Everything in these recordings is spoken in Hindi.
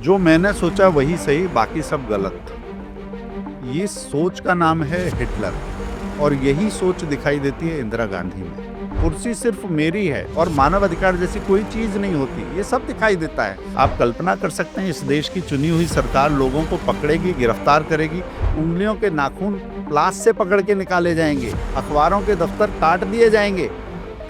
जो मैंने सोचा वही सही, बाकी सब गलत। ये सोच का नाम है हिटलर और यही सोच दिखाई देती है इंदिरा गांधी में। कुर्सी सिर्फ मेरी है और मानव अधिकार जैसी कोई चीज नहीं होती, ये सब दिखाई देता है। आप कल्पना कर सकते हैं, इस देश की चुनी हुई सरकार लोगों को पकड़ेगी, गिरफ्तार करेगी, उंगलियों के नाखून प्लास से पकड़ के निकाले जाएंगे, अखबारों के दफ्तर काट दिए जाएंगे।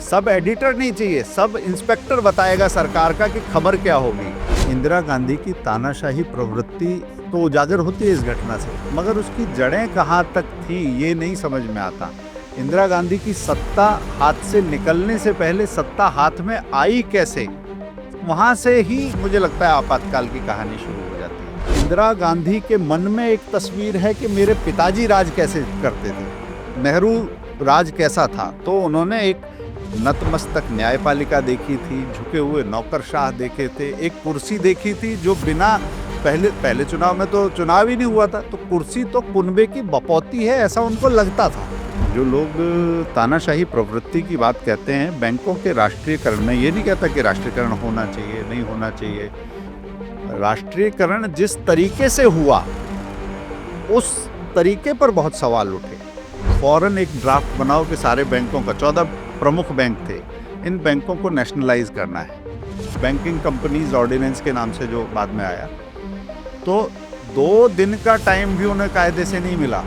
सब एडिटर नहीं चाहिए, सब इंस्पेक्टर बताएगा सरकार का कि खबर क्या होगी। इंदिरा गांधी की तानाशाही प्रवृत्ति तो उजागर होती है इस घटना से, मगर उसकी जड़ें कहाँ तक थी ये नहीं समझ में आता। इंदिरा गांधी की सत्ता हाथ से निकलने से पहले सत्ता हाथ में आई कैसे, वहां से ही मुझे लगता है आपातकाल की कहानी शुरू हो जाती है। इंदिरा गांधी के मन में एक तस्वीर है कि मेरे पिताजी राज कैसे करते थे, नेहरू राज कैसा था। तो उन्होंने एक नतमस्तक न्यायपालिका देखी थी, झुके हुए नौकरशाह देखे थे, एक कुर्सी देखी थी जो बिना पहले चुनाव में तो चुनाव ही नहीं हुआ था, तो कुर्सी तो कुनबे की बपौती है ऐसा उनको लगता था। जो लोग तानाशाही प्रवृत्ति की बात कहते हैं बैंकों के राष्ट्रीयकरण में, ये नहीं कहता कि राष्ट्रीयकरण होना चाहिए नहीं होना चाहिए। राष्ट्रीयकरण जिस तरीके से हुआ उस तरीके पर बहुत सवाल उठे। फौरन एक ड्राफ्ट बनाओ कि सारे बैंकों का, 14 प्रमुख बैंक थे, इन बैंकों को नेशनलाइज करना है, बैंकिंग कंपनीज ऑर्डिनेंस के नाम से जो बाद में आया। तो 2 दिन का टाइम भी उन्हें कायदे से नहीं मिला।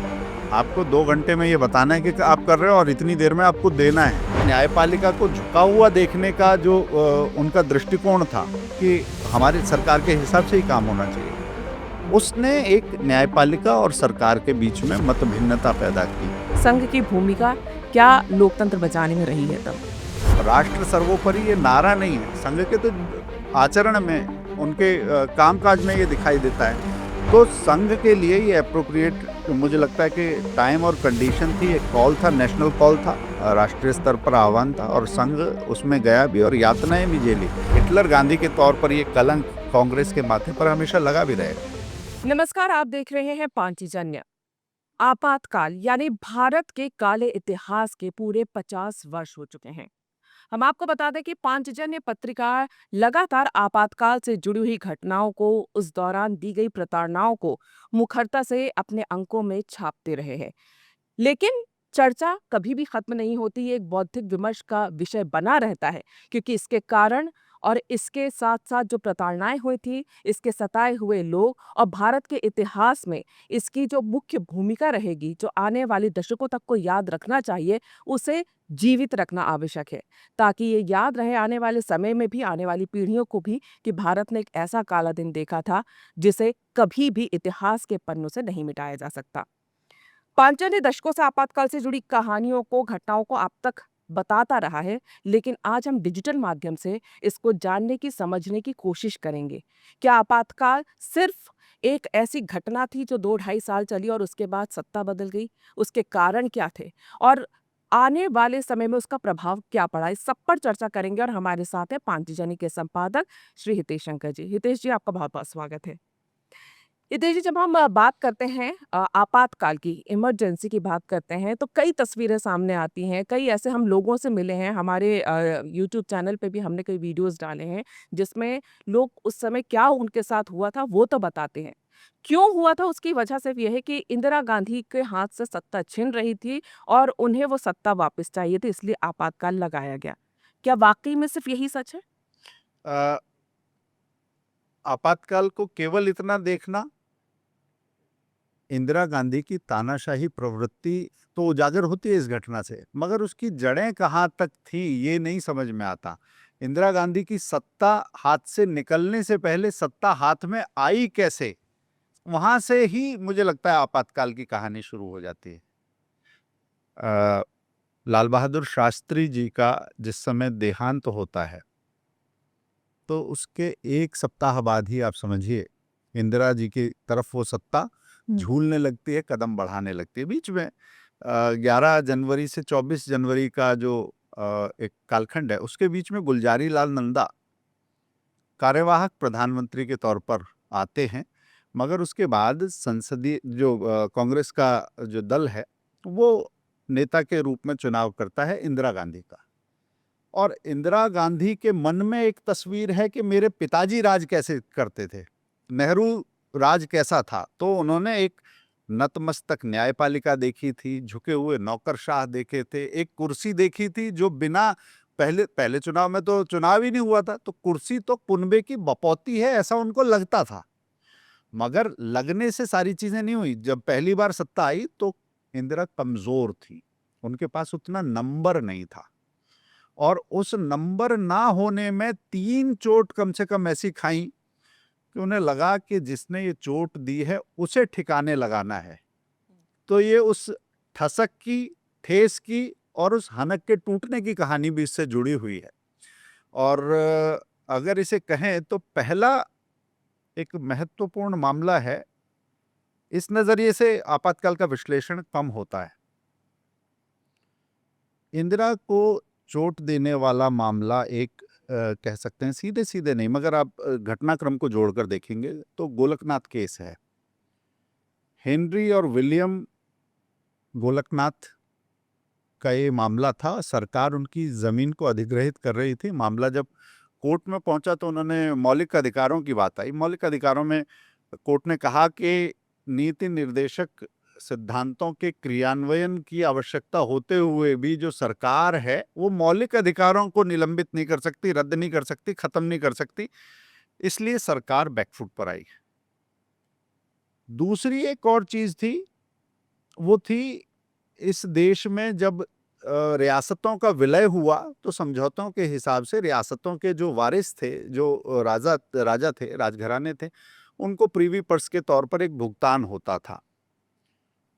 आपको 2 घंटे में ये बताना है कि आप कर रहे हो और इतनी देर में आपको देना है। न्यायपालिका को झुका हुआ देखने का जो उनका दृष्टिकोण था कि हमारी सरकार के हिसाब से ही काम होना चाहिए, उसने एक न्यायपालिका और सरकार के बीच में मतभिन्नता पैदा की। संघ की भूमिका क्या लोकतंत्र बचाने में रही है तब? राष्ट्र सर्वोपरि ये नारा नहीं है, संघ के तो आचरण में, उनके कामकाज में ये दिखाई देता है। तो संघ के लिए ये अप्रोप्रिएट मुझे लगता है कि टाइम और कंडीशन थी, एक कॉल था, नेशनल कॉल था, राष्ट्रीय स्तर पर आह्वान था और संघ उसमें गया भी और यातनाएं भी झेली। हिटलर गांधी के तौर पर ये कलंक कांग्रेस के माथे पर हमेशा लगा भी रहेगा। नमस्कार, आप देख रहे हैं पांचजन्य। आपातकाल यानी भारत के काले इतिहास के पूरे 50 वर्ष हो चुके हैं। हम आपको बता दें कि पांचजन्य पत्रिका लगातार आपातकाल से जुड़ी हुई घटनाओं को, उस दौरान दी गई प्रताड़नाओं को मुखरता से अपने अंकों में छापते रहे हैं। लेकिन चर्चा कभी भी खत्म नहीं होती, ये एक बौद्धिक विमर्श का विषय बना रहता है, क्योंकि इसके कारण और इसके साथ साथ जो प्रताड़नाएं हुई थी, इसके सताए हुए लोग और भारत के इतिहास में इसकी जो मुख्य भूमिका रहेगी, जो आने वाले दशकों तक को याद रखना चाहिए, उसे जीवित रखना आवश्यक है, ताकि ये याद रहे आने वाले समय में भी, आने वाली पीढ़ियों को भी, कि भारत ने एक ऐसा काला दिन देखा था जिसे कभी भी इतिहास के पन्नों से नहीं मिटाया जा सकता। पांचों ने दशकों से आपातकाल से जुड़ी कहानियों को, घटनाओं को आप तक बताता रहा है, लेकिन आज हम डिजिटल माध्यम से इसको जानने की, समझने की कोशिश करेंगे। क्या आपातकाल सिर्फ एक ऐसी घटना थी जो 2 ढाई साल चली और उसके बाद सत्ता बदल गई? उसके कारण क्या थे और आने वाले समय में उसका प्रभाव क्या पड़ा? इस सब पर चर्चा करेंगे और हमारे साथ है पांचजनी के संपादक श्री हितेश शंकर जी। हितेश जी, आपका बहुत बहुत स्वागत है। देखिए, जब हम बात करते हैं आपातकाल की, इमरजेंसी की बात करते हैं, तो कई तस्वीरें सामने आती हैं, कई ऐसे हम लोगों से मिले हैं, हमारे यूट्यूब चैनल पे भी हमने कई वीडियोज़ डाले हैं, जिसमें लोग उस समय क्या उनके साथ हुआ था, वो तो बताते हैं। क्यों हुआ था उसकी वजह सिर्फ ये है कि इंदिरा गांधी के हाथ से सत्ता छिन रही थी और उन्हें वो सत्ता वापस चाहिए थी, इसलिए आपातकाल लगाया गया। क्या वाक़ई में सिर्फ यही सच है? अ, आपातकाल को केवल इतना देखना, इंदिरा गांधी की तानाशाही प्रवृत्ति तो उजागर होती है इस घटना से, मगर उसकी जड़ें कहाँ तक थी ये नहीं समझ में आता। इंदिरा गांधी की सत्ता हाथ से निकलने से पहले सत्ता हाथ में आई कैसे, वहां से ही मुझे लगता है आपातकाल की कहानी शुरू हो जाती है। अ, लाल बहादुर शास्त्री जी का जिस समय देहांत होता है, तो उसके 1 सप्ताह बाद ही आप समझिए इंदिरा जी की तरफ वो सत्ता हुँ। झूलने लगती है, कदम बढ़ाने लगती है। बीच में 11 जनवरी से 24 जनवरी का जो एक कालखंड है, उसके बीच में गुलजारी लाल नंदा कार्यवाहक प्रधानमंत्री के तौर पर आते हैं, मगर उसके बाद संसदीय जो कांग्रेस का जो दल है, वो नेता के रूप में चुनाव करता है इंदिरा गांधी का। और इंदिरा गांधी के मन में एक तस्वीर है कि मेरे पिताजी राज कैसे करते थे, नेहरू राज कैसा था, तो उन्होंने एक नतमस्तक न्यायपालिका देखी थी, झुके हुए नौकरशाह देखे थे, एक कुर्सी देखी थी जो बिना पहले पहले चुनाव में तो चुनाव ही नहीं हुआ था, तो कुर्सी तो कुनबे की बपौती है ऐसा उनको लगता था। मगर लगने से सारी चीजें नहीं हुई। जब पहली बार सत्ता आई तो इंदिरा कमजोर थी, उनके पास उतना नंबर नहीं था, और उस नंबर ना होने में 3 चोट कम से कम ऐसी खाई कि उन्हें लगा कि जिसने ये चोट दी है उसे ठिकाने लगाना है। तो ये उस ठसक की, ठेस की और उस हनक के टूटने की कहानी भी इससे जुड़ी हुई है। और अगर इसे कहें तो पहला एक महत्वपूर्ण मामला है, इस नजरिए से आपातकाल का विश्लेषण कम होता है। इंदिरा को चोट देने वाला मामला एक कह सकते हैं सीधे सीधे नहीं, मगर आप घटनाक्रम को जोड़कर देखेंगे तो गोलकनाथ केस है। हेनरी और विलियम गोलकनाथ का ये मामला था। सरकार उनकी जमीन को अधिग्रहित कर रही थी। मामला जब कोर्ट में पहुंचा तो उन्होंने मौलिक अधिकारों की बात आई। मौलिक अधिकारों में कोर्ट ने कहा कि नीति निर्देशक सिद्धांतों के क्रियान्वयन की आवश्यकता होते हुए भी जो सरकार है वो मौलिक अधिकारों को निलंबित नहीं कर सकती, रद्द नहीं कर सकती, खत्म नहीं कर सकती, इसलिए सरकार बैकफुट पर आई। दूसरी एक और चीज थी, वो थी इस देश में जब रियासतों का विलय हुआ तो समझौतों के हिसाब से रियासतों के जो वारिस थे, जो राजा थे, राजघराने थे, उनको प्रीवी पर्स के तौर पर एक भुगतान होता था।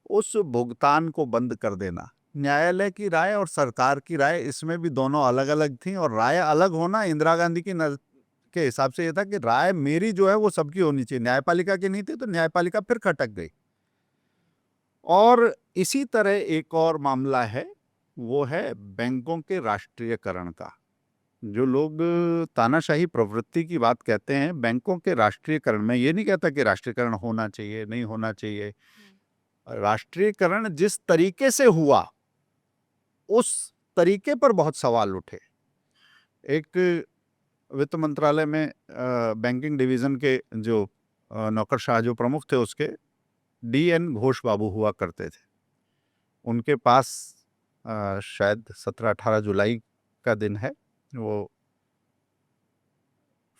उस भुगतान को बंद कर देना, न्यायालय की राय और सरकार की राय इसमें भी दोनों अलग अलग थी, और राय अलग होना इंदिरा गांधी की के हिसाब से यह था कि राय मेरी जो है वो सबकी होनी चाहिए, न्यायपालिका की नहीं थी, तो न्यायपालिका फिर खटक गई। और इसी तरह एक और मामला है, वो है बैंकों के राष्ट्रीयकरण का। जो लोग तानाशाही प्रवृत्ति की बात कहते हैं, बैंकों के राष्ट्रीयकरण में, ये नहीं कहता कि राष्ट्रीयकरण होना चाहिए, नहीं होना चाहिए। राष्ट्रीयकरण जिस तरीके से हुआ उस तरीके पर बहुत सवाल उठे। एक वित्त मंत्रालय में बैंकिंग डिवीजन के जो नौकरशाह जो प्रमुख थे, उसके DN घोष बाबू हुआ करते थे। उनके पास शायद 17-18 जुलाई का दिन है, वो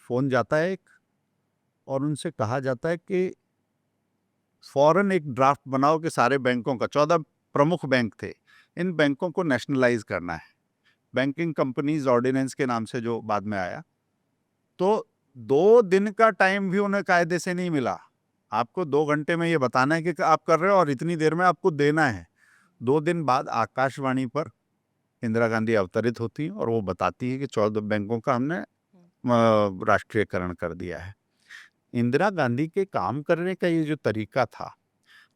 फोन जाता है एक, और उनसे कहा जाता है कि फौरन एक ड्राफ्ट बनाओ कि सारे बैंकों का, 14 प्रमुख बैंक थे, इन बैंकों को नेशनलाइज करना है, बैंकिंग कंपनीज ऑर्डिनेंस के नाम से जो बाद में आया। तो 2 दिन का टाइम भी उन्हें कायदे से नहीं मिला। आपको 2 घंटे में ये बताना है कि आप कर रहे हो और इतनी देर में आपको देना है। 2 दिन बाद आकाशवाणी पर इंदिरा गांधी अवतरित होती हैं और वो बताती है कि 14 बैंकों का हमने राष्ट्रीयकरण कर दिया है। इंदिरा गांधी के काम करने का ये जो तरीका था,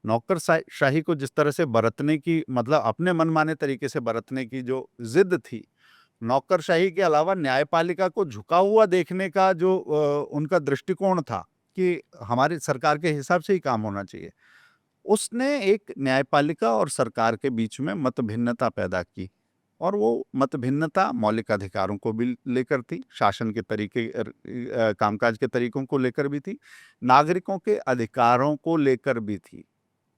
नौकरशाही को जिस तरह से बरतने की, मतलब अपने मनमाने तरीके से बरतने की जो जिद थी, नौकरशाही के अलावा न्यायपालिका को झुका हुआ देखने का जो उनका दृष्टिकोण था कि हमारी सरकार के हिसाब से ही काम होना चाहिए, उसने एक न्यायपालिका और सरकार के बीच में मतभिन्नता पैदा की। और वो मतभिन्नता मौलिक अधिकारों को भी लेकर थी, शासन के तरीके, कामकाज के तरीकों को लेकर भी थी, नागरिकों के अधिकारों को लेकर भी थी।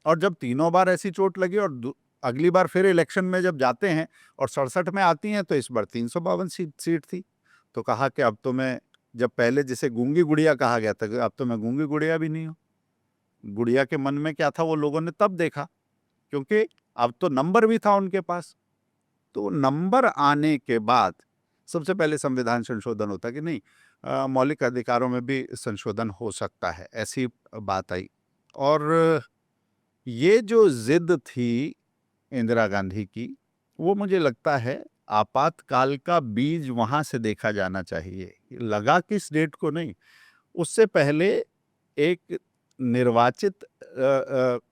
और जब तीनों बार ऐसी चोट लगी और अगली बार फिर इलेक्शन में जब जाते हैं और 67 में आती हैं, तो इस बार 352 सीट थी। तो कहा कि अब तो मैं, जब पहले जिसे गूंगी गुड़िया कहा गया था, अब तो मैं गूंगी गुड़िया भी नहीं हूँ। गुड़िया के मन में क्या था वो लोगों ने तब देखा, क्योंकि अब तो नंबर भी था उनके पास। तो नंबर आने के बाद सबसे पहले संविधान संशोधन होता कि नहीं, मौलिक अधिकारों में भी संशोधन हो सकता है, ऐसी बात आई। और ये जो जिद थी इंदिरा गांधी की, वो मुझे लगता है आपातकाल का बीज वहां से देखा जाना चाहिए। लगा किस डेट को नहीं, उससे पहले एक निर्वाचित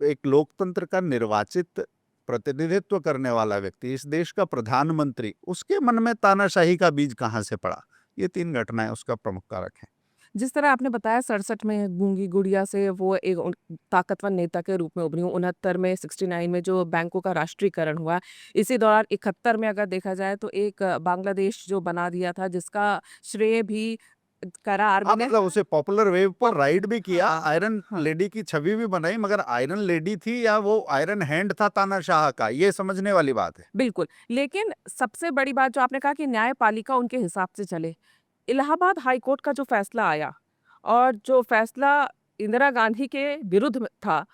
एक लोकतंत्र का निर्वाचित प्रतिनिधित्व करने वाला व्यक्ति, इस देश का प्रधानमंत्री, उसके मन में तानाशाही का बीज कहाँ से पड़ा, ये 3 घटनाएं उसका प्रमुख कारक है। जिस तरह आपने बताया 67 में गूंगी गुड़िया से वो एक ताकतवर नेता के रूप में उभरी हूँ, 69 में 69 में जो बैंकों का राष्ट्रीयकरण हुआ, इसी दौरान 71 में अगर देखा जाए तो एक बांग्लादेश जो बना दिया था, जिसका श्रेय भी करार हाँ, मैंने मतलब उसे पॉपुलर वेव पर राइड भी किया, हाँ, आयरन हाँ। लेडी की छवि भी बनाई, मगर आयरन लेडी थी या वो आयरन हैंड था तानाशाह का, ये समझने वाली बात है। बिल्कुल, लेकिन सबसे बड़ी बात जो आपने कहा कि न्यायपालिका उनके हिसाब से चले। इलाहाबाद हाई कोर्ट का जो फैसला आया और जो फैसला इंदिरा गांधी के विरुद्ध में था,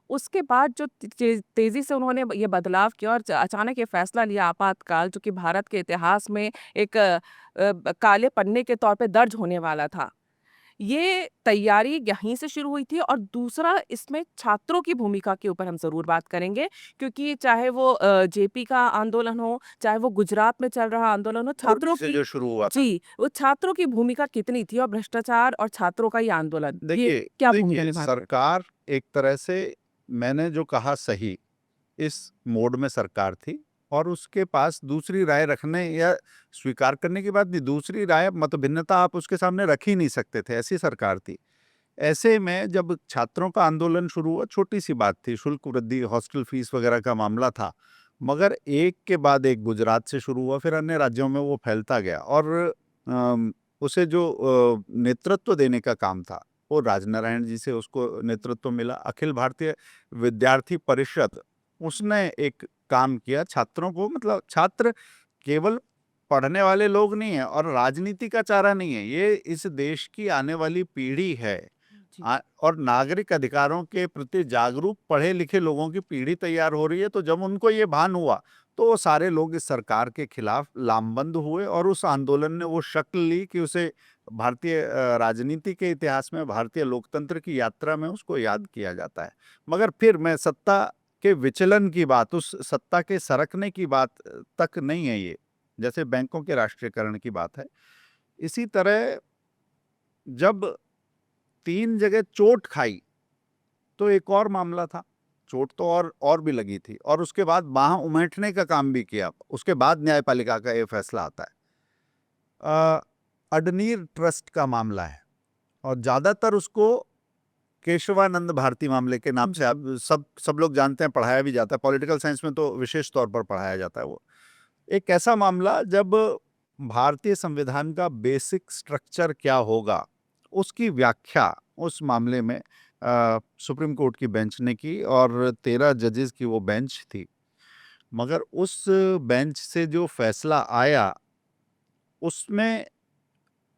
उसके बाद जो तेज़ी से उन्होंने ये बदलाव किया और अचानक ये फैसला लिया आपातकाल जो कि भारत के इतिहास में एक काले पन्ने के तौर पे दर्ज होने वाला था। ये तैयारी यहीं से शुरू हुई थी और दूसरा इसमें छात्रों की भूमिका के ऊपर हम ज़रूर बात करेंगे क्योंकि चाहे वो जेपी का आंदोलन हो, चाहे वो गुजरात में चल रहा आंदोलन हो, मोरबी छात्रों से की जो शुरू हुआ था। जी, वो छात्रों की भूमिका कितनी थी और भ्रष्टाचार और छात्रों का ये आंदोलन, ये देखिए क्या भूमिका देखिए, निभाता है? सरकार एक तरह से, मैंने जो कहा सही, इस मोड में सरकार थी और उसके पास दूसरी राय रखने या स्वीकार करने की बात नहीं, दूसरी राय मतभिन्नता आप उसके सामने रख ही नहीं सकते थे, ऐसी सरकार थी। ऐसे में जब छात्रों का आंदोलन शुरू हुआ, छोटी-सी बात थी, शुल्क वृद्धि, हॉस्टल फीस वगैरह का मामला था। मगर एक के बाद एक गुजरात से शुरू हुआ, फिर अन्य राज्यों में वो फैलता गया और उसे जो नेतृत्व देने का काम था, वो राजनारायण जी से उसको नेतृत्व मिला। अखिल भारतीय विद्यार्थी परिषद, उसने एक काम किया छात्रों को, मतलब छात्र केवल पढ़ने वाले लोग नहीं है और राजनीति का चारा नहीं है, ये इस देश की आने वाली पीढ़ी है। जी। और नागरिक अधिकारों के प्रति जागरूक पढ़े लिखे लोगों की पीढ़ी तैयार हो रही है, तो जब उनको ये भान हुआ तो वो सारे लोग इस सरकार के खिलाफ लामबंद हुए और उस आंदोलन ने वो शक्ल ली कि उसे भारतीय राजनीति के इतिहास में, भारतीय लोकतंत्र की यात्रा में उसको याद किया जाता है। मगर फिर मैं सत्ता के विचलन की बात, उस सत्ता के सरकने की बात तक नहीं है ये, जैसे बैंकों के राष्ट्रीयकरण की बात है। इसी तरह जब 3 जगह चोट खाई, तो एक और मामला था। चोट तो और भी लगी थी और उसके बाद बाँह उमेटने का काम भी किया। उसके बाद न्यायपालिका का ये फैसला आता है। अडनीर ट्रस्ट का मामला है और ज़्यादातर उसको केशवानंद भारती मामले के नाम से आप सब लोग जानते हैं, पढ़ाया भी जाता है। पॉलिटिकल साइंस में तो विशेष तौर पर पढ़ाया जाता है वो। एक ऐसा मामला जब भारतीय संविधान का बेसिक स्ट्रक्चर क्या होगा, उसकी व्याख्या उस मामले में सुप्रीम कोर्ट की बेंच ने की और 13 जजेस की वो बेंच थी। मगर उस बेंच से जो फैसला आया, उसमें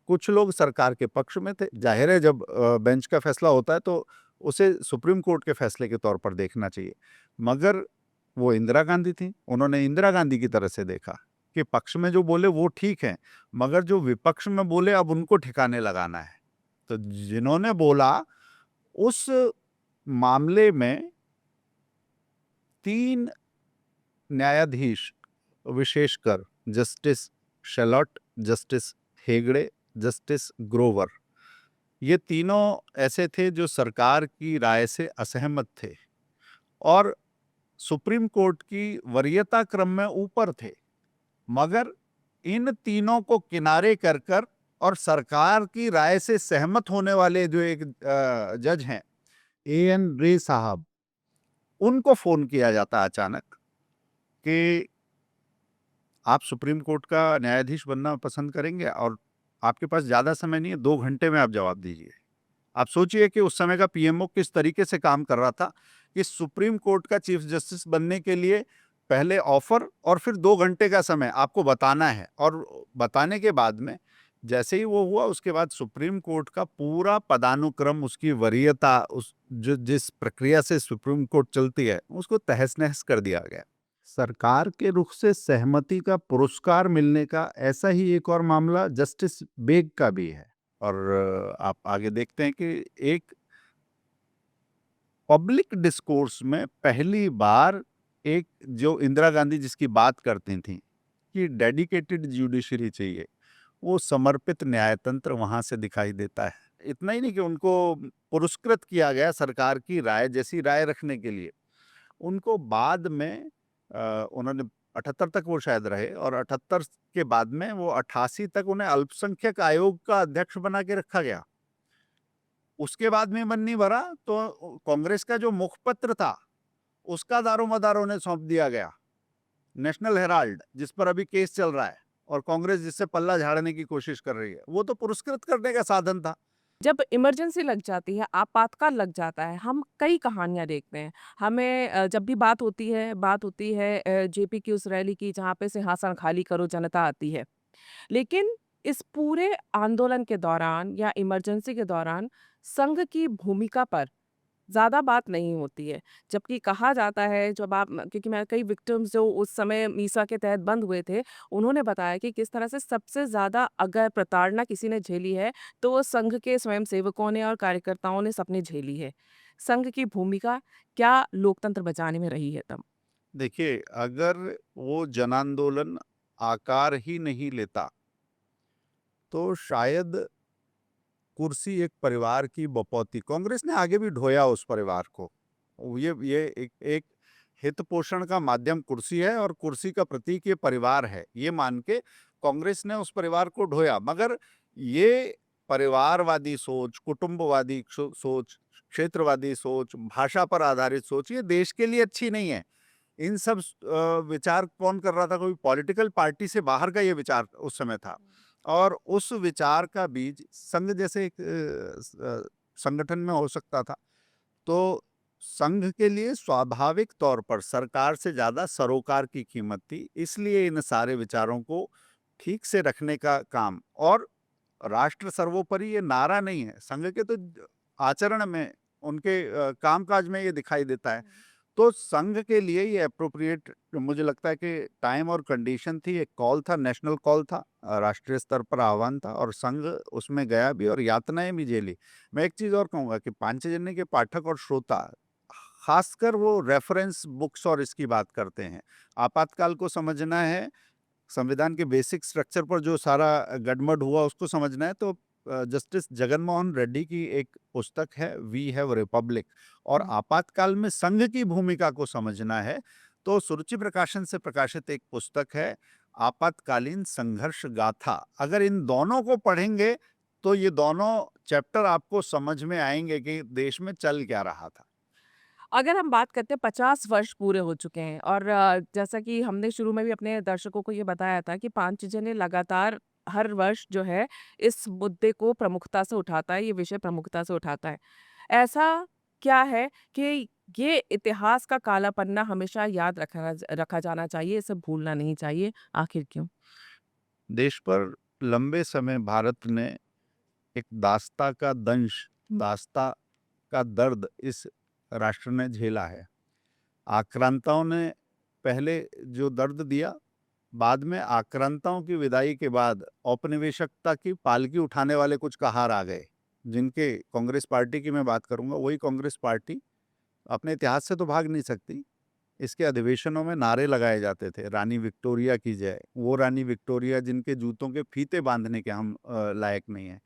कुछ लोग सरकार के पक्ष में थे। जाहिर है जब बेंच का फैसला होता है तो उसे सुप्रीम कोर्ट के फैसले के तौर पर देखना चाहिए। मगर वो इंदिरा गांधी थी, उन्होंने इंदिरा गांधी की तरह से देखा कि पक्ष में जो बोले वो ठीक है, मगर जो विपक्ष में बोले अब उनको ठिकाने लगाना है। तो जिन्होंने बोला उस मामले में 3 न्यायाधीश, विशेषकर justice Shelat, justice Hegde, justice Grover, ये तीनों ऐसे थे जो सरकार की राय से असहमत थे और सुप्रीम कोर्ट की वरीयता क्रम में ऊपर थे। मगर इन तीनों को किनारे कर और सरकार की राय से सहमत होने वाले जो एक जज हैं, एएन रे साहब, उनको फोन किया जाता अचानक कि आप सुप्रीम कोर्ट का न्यायाधीश बनना पसंद करेंगे और आपके पास ज़्यादा समय नहीं है, 2 घंटे में आप जवाब दीजिए। आप सोचिए कि उस समय का पीएमओ किस तरीके से काम कर रहा था कि सुप्रीम कोर्ट का चीफ जस्टिस बनने के लिए पहले ऑफर और फिर 2 घंटे का समय आपको बताना है और बताने के बाद में जैसे ही वो हुआ, उसके बाद सुप्रीम कोर्ट का पूरा पदानुक्रम, उसकी वरीयता, उस जिस प्रक्रिया से सुप्रीम कोर्ट चलती है, उसको तहस-नहस कर दिया गया। सरकार के रुख से सहमति का पुरस्कार मिलने का ऐसा ही एक और मामला जस्टिस बेग का भी है। और आप आगे देखते हैं कि एक पब्लिक डिस्कोर्स में पहली बार एक जो इंदिरा गांधी जिसकी बात करती थी कि डेडिकेटेड जुडिशरी चाहिए, वो समर्पित न्यायतंत्र वहां से दिखाई देता है। इतना ही नहीं कि उनको पुरस्कृत किया गया सरकार की राय जैसी राय रखने के लिए, उनको बाद में उन्होंने 78 तक वो शायद रहे और 78 के बाद में वो 88 तक उन्हें अल्पसंख्यक आयोग का अध्यक्ष बना के रखा गया। उसके बाद में मन नहीं भरा तो कांग्रेस का जो मुखपत्र था उसका दारोमदार उन्हें सौंप दिया गया, नेशनल हेराल्ड, जिस पर अभी केस चल रहा है। और कांग्रेस जिससे पल्ला झाड़ने की कोशिश कर रही है, वो तो पुरस्कृत करने का साधन था। जब इमरजेंसी लग जाती है, आपातकाल लग जाता है, हम कई कहानियाँ देखते हैं। हमें जब भी बात होती है जेपी की उस रैली की जहाँ पे सिंहासन खाली करो जनता आती है। लेकिन इस पूरे आंदोलन के दौरान या इमरजेंसी के दौरान संघ की भूमिका पर ज़्यादा बात नहीं होती है। जबकि कहा जाता है जब आप क्योंकि मैं कई विक्टिम्स जो उस समय मीसा के तहत बंद हुए थे, उन्होंने बताया कि किस तरह से सबसे ज़्यादा अगर प्रताड़ना किसी ने झेली है, तो वो संघ के स्वयंसेवकों ने और कार्यकर्ताओं ने सबने झेली है। संघ की भूमिका क्या लोकतंत्र बचाने में रही है तब? देखिए, अगर वो जन आंदोलन आकार ही नहीं लेता, तो शायद कुर्सी एक परिवार की बपौती, कांग्रेस ने आगे भी ढोया उस परिवार को। ये एक हित पोषण का माध्यम कुर्सी है और कुर्सी का प्रतीक ये परिवार है, ये मान के कांग्रेस ने उस परिवार को ढोया। मगर ये परिवारवादी सोच, कुटुंबवादी सोच, क्षेत्रवादी सोच, भाषा पर आधारित सोच, ये देश के लिए अच्छी नहीं है। इन सब विचार कौन कर रहा था? कोई पॉलिटिकल पार्टी से बाहर का ये विचार उस समय था। और उस विचार का बीज संघ जैसे एक संगठन में हो सकता था। तो संघ के लिए स्वाभाविक तौर पर सरकार से ज्यादा सरोकार की कीमत थी, इसलिए इन सारे विचारों को ठीक से रखने का काम। और राष्ट्र सर्वोपरि ये नारा नहीं है, संघ के तो आचरण में, उनके कामकाज में ये दिखाई देता है। तो संघ के लिए ये अप्रोप्रिएट मुझे लगता है कि टाइम और कंडीशन थी, एक कॉल था, नेशनल कॉल था, राष्ट्रीय स्तर पर आह्वान था और संघ उसमें गया भी और यातनाएं भी झेली। मैं एक चीज और कहूंगा कि पांचजन्य के पाठक और श्रोता खासकर वो रेफरेंस बुक्स और इसकी बात करते हैं। आपातकाल को समझना है, संविधान के बेसिक स्ट्रक्चर पर जो सारा गड़बड़ हुआ उसको समझना है, तो जस्टिस जगन मोहन रेड्डी की एक पुस्तक है वी हैव रिपब्लिक। और आपातकाल में संघ की भूमिका को समझना है तो सुरुचि प्रकाशन से प्रकाशित एक पुस्तक है आपातकालीन संघर्ष गाथा। अगर इन दोनों को पढ़ेंगे तो ये दोनों चैप्टर आपको समझ में आएंगे कि देश में चल क्या रहा था। अगर हम बात करते हैं 50 वर्ष पूरे हो चुके हैं और जैसा कि हमने शुरू में भी अपने दर्शकों को ये बताया था कि पांचजन्य लगातार हर वर्ष जो है इस मुद्दे को प्रमुखता से उठाता है, ये विषय प्रमुखता से उठाता है। ऐसा क्या है कि ये इतिहास का काला पन्ना हमेशा याद रखा जाना चाहिए, इसे भूलना नहीं चाहिए, आखिर क्यों? देश पर लंबे समय भारत ने एक दास्ता का दंश, दास्ता का दर्द इस राष्ट्र ने झेला है। आक्रांताओं ने पहले जो दर्द दिया, बाद में आक्रांताओं की विदाई के बाद औपनिवेशिकता की पालकी उठाने वाले कुछ कहार आ गए, जिनके कांग्रेस पार्टी की मैं बात करूंगा। वही कांग्रेस पार्टी अपने इतिहास से तो भाग नहीं सकती। इसके अधिवेशनों में नारे लगाए जाते थे, रानी विक्टोरिया की जय। वो रानी विक्टोरिया जिनके जूतों के फीते बांधने के हम लायक नहीं है।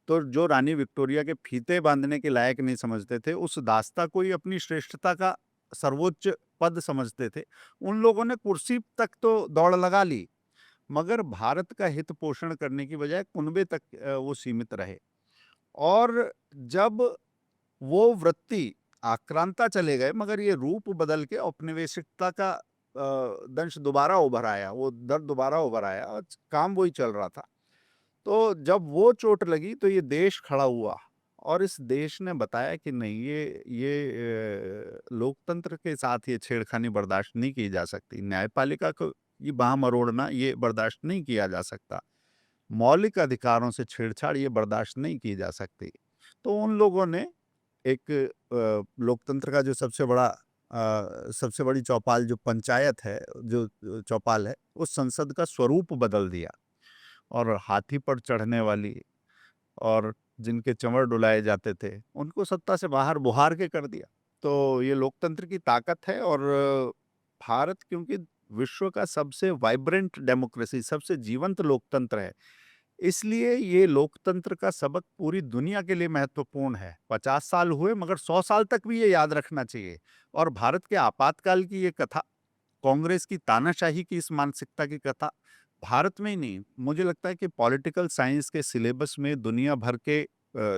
तो जो रानी विक्टोरिया के फीते बांधने के लायक नहीं समझते थे, उस दास्ता को ही अपनी श्रेष्ठता का सर्वोच्च पद समझते थे, उन लोगों ने कुर्सी तक तो दौड़ लगा ली, मगर भारत का हित पोषण करने की बजाय कुनबे तक वो सीमित रहे। और जब वो वृत्ति आक्रांता चले गए, मगर ये रूप बदल के औपनिवेशिकता का दंश दोबारा उभर आया, वो दर्द दोबारा उभर आया और काम वही चल रहा था। तो जब वो चोट लगी तो ये देश खड़ा हुआ और इस देश ने बताया कि नहीं, ये लोकतंत्र के साथ ये छेड़खानी बर्दाश्त नहीं की जा सकती, न्यायपालिका को ये बाह मरोड़ना ये बर्दाश्त नहीं किया जा सकता, मौलिक अधिकारों से छेड़छाड़ ये बर्दाश्त नहीं की जा सकती। तो उन लोगों ने एक लोकतंत्र का जो सबसे बड़ी चौपाल जो पंचायत है, जो चौपाल है, उस संसद का स्वरूप बदल दिया और हाथी पर चढ़ने वाली और जिनके चंवर डुलाए जाते थे उनको सत्ता से बाहर बुहार के कर दिया। तो ये लोकतंत्र की ताकत है। और भारत क्योंकि विश्व का सबसे वाइब्रेंट डेमोक्रेसी, सबसे जीवंत लोकतंत्र है, इसलिए ये लोकतंत्र का सबक पूरी दुनिया के लिए महत्वपूर्ण है। 50 साल हुए मगर 100 साल तक भी ये याद रखना चाहिए। और भारत के आपातकाल की ये कथा, कांग्रेस की तानाशाही की इस मानसिकता की कथा भारत में ही नहीं, मुझे लगता है कि पॉलिटिकल साइंस के सिलेबस में दुनिया भर के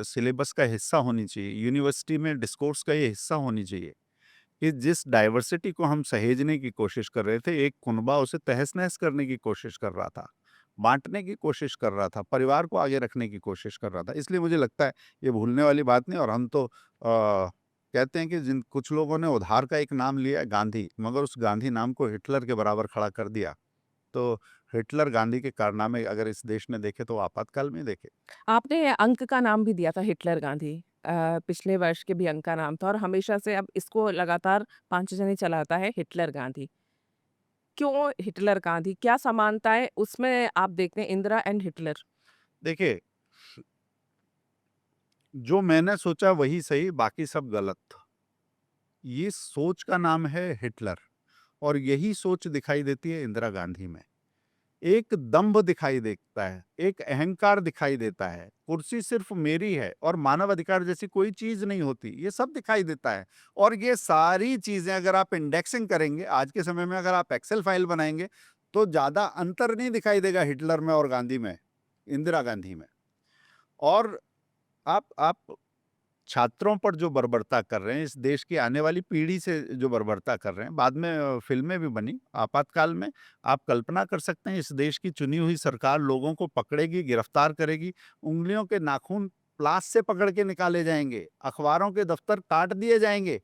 सिलेबस का हिस्सा होनी चाहिए, यूनिवर्सिटी में डिस्कोर्स का ये हिस्सा होनी चाहिए कि जिस डाइवर्सिटी को हम सहेजने की कोशिश कर रहे थे, एक कुनबा उसे तहस नहस करने की कोशिश कर रहा था। बांटने की कोशिश कर रहा था, परिवार को आगे रखने की कोशिश कर रहा था। इसलिए मुझे लगता है ये भूलने वाली बात नहीं। और हम तो कहते हैं कि जिन कुछ लोगों ने उधार का एक नाम लिया है गांधी, मगर उस गांधी नाम को हिटलर के बराबर खड़ा कर दिया। तो हिटलर गांधी के कारनामे अगर इस देश ने देखे तो आपातकाल में देखे। आपने अंक का नाम भी दिया था हिटलर गांधी। पिछले वर्ष के भी अंक का नाम था और हमेशा से अब इसको लगातार 5 जने चलाता है हिटलर गांधी। क्यों हिटलर गांधी? क्या समानताएँ उसमें आप देखते हैं इंदिरा एंड हिटलर? देखिए, जो मैंने सोचा वही सही, बाकी सब गलत। ये सोच का नाम है हिटलर, और यही सोच दिखाई देती है इंदिरा गांधी में। एक दंभ दिखाई देता है, एक अहंकार दिखाई देता है, कुर्सी सिर्फ मेरी है और मानव अधिकार जैसी कोई चीज नहीं होती, ये सब दिखाई देता है। और ये सारी चीजें अगर आप इंडेक्सिंग करेंगे आज के समय में, अगर आप एक्सेल फाइल बनाएंगे, तो ज्यादा अंतर नहीं दिखाई देगा हिटलर में और गांधी में, इंदिरा गांधी में। और आप छात्रों पर जो बर्बरता कर रहे हैं, इस देश की आने वाली पीढ़ी से जो बर्बरता कर रहे हैं, बाद में फ़िल्में भी बनी आपातकाल में। आप कल्पना कर सकते हैं, इस देश की चुनी हुई सरकार लोगों को पकड़ेगी, गिरफ्तार करेगी, उँगलियों के नाखून प्लास से पकड़ के निकाले जाएँगे, अखबारों के दफ्तर काट दिए जाएँगे।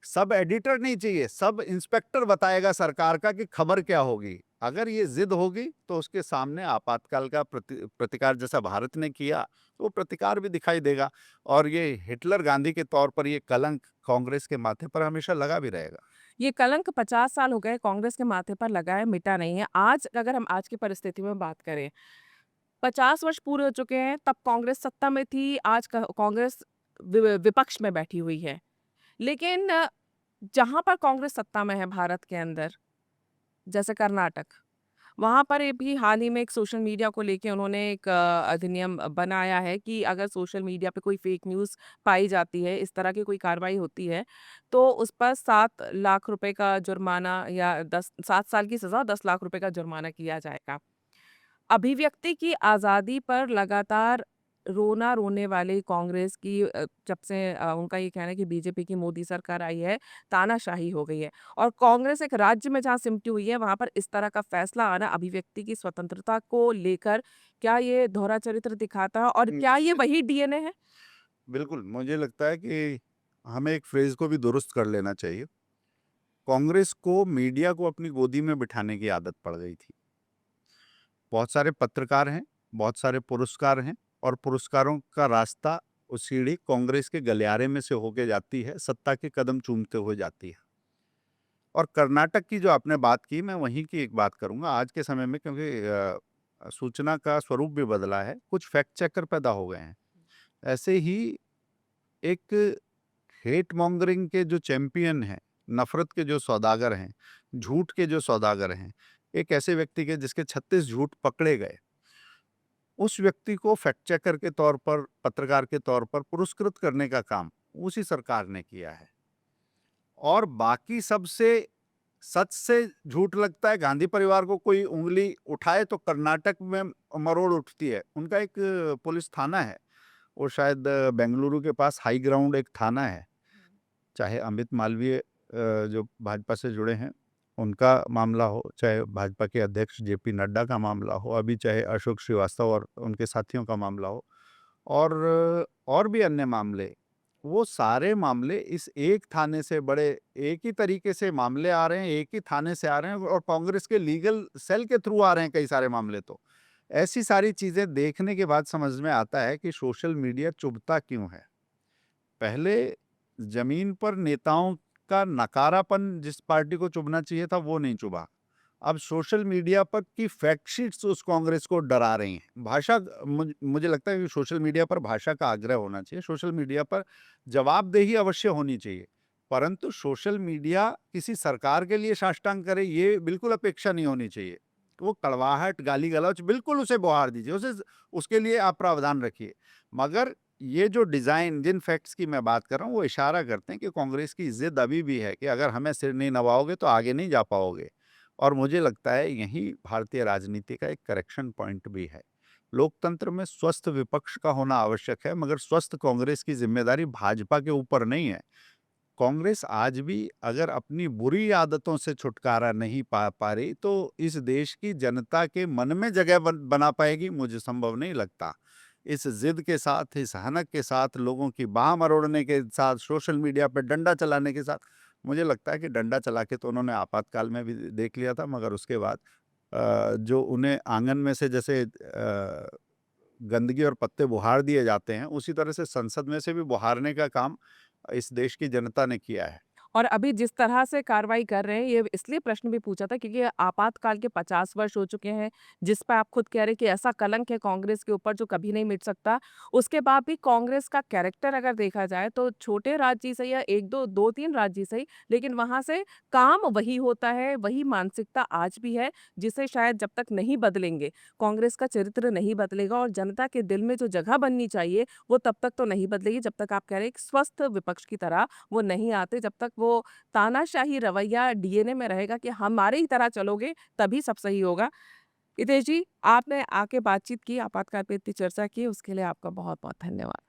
सब एडिटर नहीं चाहिए, सब इंस्पेक्टर बताएगा सरकार का कि खबर क्या होगी। अगर ये ज़िद होगी तो उसके सामने आपातकाल का प्रतिकार जैसा भारत ने किया, तो वो प्रतिकार भी दिखाई देगा। और ये हिटलर गांधी के तौर पर ये कलंक कांग्रेस के माथे पर हमेशा लगा भी रहेगा। ये कलंक 50 साल हो गए कांग्रेस के माथे पर लगा है, मिटा नहीं है। आज अगर हम आज की परिस्थिति में बात करें, 50 वर्ष पूरे हो चुके हैं, तब कांग्रेस सत्ता में थी, आज क कांग्रेस विपक्ष में बैठी हुई है। लेकिन जहाँ पर कांग्रेस सत्ता में है भारत के अंदर, जैसे कर्नाटक, वहाँ पर ये भी हाल ही में एक सोशल मीडिया को लेके उन्होंने एक अधिनियम बनाया है कि अगर सोशल मीडिया पे कोई फेक न्यूज़ पाई जाती है, इस तरह की कोई कार्रवाई होती है, तो उस पर 7 लाख रुपए का जुर्माना या 7 साल की सज़ा, 10 लाख रुपए का जुर्माना किया जाएगा। अभिव्यक्ति की आज़ादी पर लगातार रोना रोने वाली कांग्रेस की जब से उनका ये कहना है कि बीजेपी की मोदी सरकार आई है, तानाशाही हो गई है। और कांग्रेस एक राज्य में जहाँ सिमटी हुई है, वहाँ पर इस तरह का फैसला आना अभिव्यक्ति की स्वतंत्रता को लेकर क्या ये दोहरा चरित्र दिखाता है और क्या ये वही डीएनए है? बिल्कुल, मुझे लगता है कि हमें एक फ्रेज़ को भी दुरुस्त कर लेना चाहिए। कांग्रेस को मीडिया को अपनी गोदी में बिठाने की आदत पड़ गई थी। बहुत सारे पत्रकार हैं, बहुत सारे पुरस्कार हैं, और पुरस्कारों का रास्ता, वो सीढ़ी कांग्रेस के गलियारे में से होके जाती है, सत्ता के कदम चूमते हुए जाती है। और कर्नाटक की जो आपने बात की, मैं वहीं की एक बात करूँगा आज के समय में, क्योंकि सूचना का स्वरूप भी बदला है, कुछ फैक्ट चेकर पैदा हो गए हैं। ऐसे ही एक हेट मॉन्गरिंग के जो चैंपियन हैं, नफ़रत के जो सौदागर हैं, झूठ के जो सौदागर हैं, एक ऐसे व्यक्ति के जिसके 36 झूठ पकड़े गए, उस व्यक्ति को फैक्ट चेकर के तौर पर, पत्रकार के तौर पर पुरस्कृत करने का काम उसी सरकार ने किया है। और बाकी सबसे सच से झूठ लगता है। गांधी परिवार को कोई उँगली उठाए तो कर्नाटक में मरोड़ उठती है। उनका एक पुलिस थाना है, वो शायद बेंगलुरु के पास हाई ग्राउंड एक थाना है। चाहे अमित मालवीय जो भाजपा से जुड़े हैं, उनका मामला हो, चाहे भाजपा के अध्यक्ष जेपी नड्डा का मामला हो, अभी चाहे अशोक श्रीवास्तव और उनके साथियों का मामला हो, और भी अन्य मामले, वो सारे मामले इस एक थाने से, बड़े एक ही तरीके से मामले आ रहे हैं, एक ही थाने से आ रहे हैं, और कांग्रेस के लीगल सेल के थ्रू आ रहे हैं कई सारे मामले। तो ऐसी सारी चीज़ें देखने के बाद समझ में आता है कि सोशल मीडिया चुभता क्यों है। पहले ज़मीन पर नेताओं का नकारापन जिस पार्टी को चुभना चाहिए था, वो नहीं चुभा। अब सोशल मीडिया पर की फैक्ट शीट्स उस कांग्रेस को डरा रही हैं। भाषा, मुझे लगता है कि सोशल मीडिया पर भाषा का आग्रह होना चाहिए, सोशल मीडिया पर जवाबदेही अवश्य होनी चाहिए, परंतु सोशल मीडिया किसी सरकार के लिए साष्टांग करे, ये बिल्कुल अपेक्षा नहीं होनी चाहिए। वो कड़वाहट, गाली-गलौच बिल्कुल उसे बहुआर दीजिए, उसके लिए आप प्रावधान रखिए। मगर ये जो डिज़ाइन, जिन फैक्ट्स की मैं बात कर रहा हूँ, वो इशारा करते हैं कि कांग्रेस की ज़िद अभी भी है कि अगर हमें सिर नहीं नवाओगे तो आगे नहीं जा पाओगे। और मुझे लगता है यही भारतीय राजनीति का एक करेक्शन पॉइंट भी है। लोकतंत्र में स्वस्थ विपक्ष का होना आवश्यक है, मगर स्वस्थ कांग्रेस की ज़िम्मेदारी भाजपा के ऊपर नहीं है। कांग्रेस आज भी अगर अपनी बुरी आदतों से छुटकारा नहीं पा रही तो इस देश की जनता के मन में जगह बना पाएगी, मुझे संभव नहीं लगता। इस जिद के साथ, इस हनक के साथ, लोगों की बाह मरोड़ने के साथ, सोशल मीडिया पे डंडा चलाने के साथ, मुझे लगता है कि डंडा चला के तो उन्होंने आपातकाल में भी देख लिया था, मगर उसके बाद जो उन्हें आंगन में से जैसे गंदगी और पत्ते बुहार दिए जाते हैं, उसी तरह से संसद में से भी बुहारने का काम इस देश की जनता ने किया है। और अभी जिस तरह से कार्रवाई कर रहे हैं, ये इसलिए प्रश्न भी पूछा था क्योंकि आपातकाल के 50 वर्ष हो चुके हैं, जिस पे आप खुद कह रहे हैं कि ऐसा कलंक है कांग्रेस के ऊपर जो कभी नहीं मिट सकता। उसके बाद भी कांग्रेस का कैरेक्टर अगर देखा जाए तो छोटे राज्य ही सही या 1-2 2-3 राज्य ही सही, लेकिन वहाँ से काम वही होता है, वही मानसिकता आज भी है, जिसे शायद जब तक नहीं बदलेंगे, कांग्रेस का चरित्र नहीं बदलेगा और जनता के दिल में जो जगह बननी चाहिए, वो तब तक तो नहीं बदलेगी जब तक आप कह रहे हैं एक स्वस्थ विपक्ष की तरह वो नहीं आते, जब तक वो तानाशाही रवैया डीएनए में रहेगा कि हमारे ही तरह चलोगे तभी सब सही होगा। हितेश जी, आपने आके बातचीत की, आपातकाल पे इतनी चर्चा की, उसके लिए आपका बहुत-बहुत धन्यवाद।